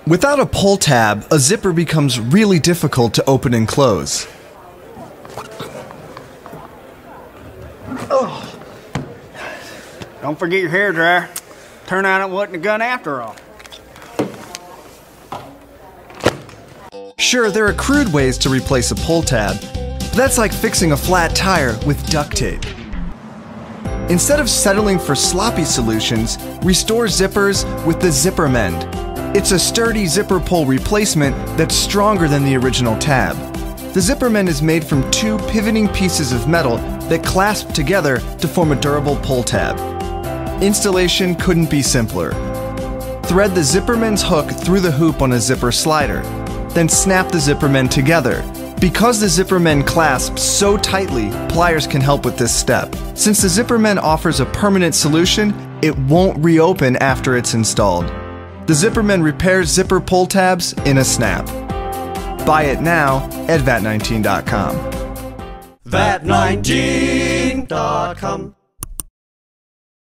Without a pull tab, a zipper becomes really difficult to open and close. Oh. Don't forget your hairdryer. Turn out it wasn't a gun after all. Sure, there are crude ways to replace a pull tab, but that's like fixing a flat tire with duct tape. Instead of settling for sloppy solutions, restore zippers with the ZipperMend. It's a sturdy zipper pull replacement that's stronger than the original tab. The ZipperMend is made from two pivoting pieces of metal that clasp together to form a durable pull tab. Installation couldn't be simpler. Thread the ZipperMend's hook through the hoop on a zipper slider, then snap the ZipperMend together. Because the ZipperMend clasps so tightly, pliers can help with this step. Since the ZipperMend offers a permanent solution, it won't reopen after it's installed. The ZipperMend repairs zipper pull tabs in a snap. Buy it now at VAT19.com. VAT19.com